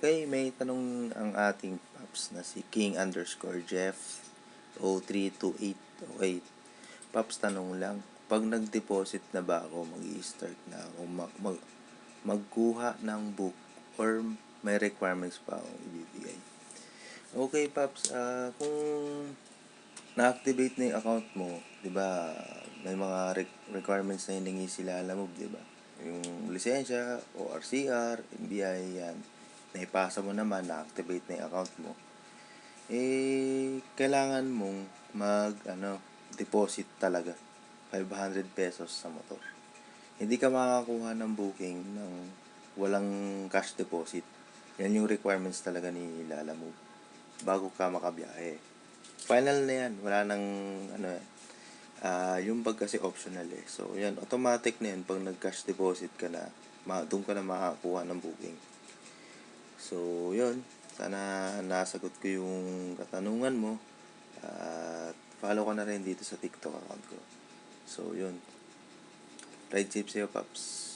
Okay, may tanong ang ating Paps na si King_Jeff 032808. Paps, tanong lang, pag nag-deposit na ba ako, mag-i-start na ako magkuha ng book or may requirements pa akong ibibigay? Okay, Paps, kung na-activate na yung account mo, di ba, may mga requirements na hiningi sila, alam mo, di ba? Yung lisensya, ORCR, NBI, yan. Naipasa mo naman, na-activate na yung account mo. Kailangan mong deposit talaga. 500 pesos sa motor. Hindi ka makakuha ng booking ng walang cash deposit. Yan yung requirements talaga ni Lalamove bago ka makabiyahe. Final na yan. Wala nang yung bag kasi optional eh. So yan, automatic na yan pag nag-cash deposit ka na, doon ka na makakuha ng booking. So yun, sana nasagot ko yung katanungan mo. At follow ko na rin dito sa TikTok account ko. So yun, ride safe sa'yo, Paps.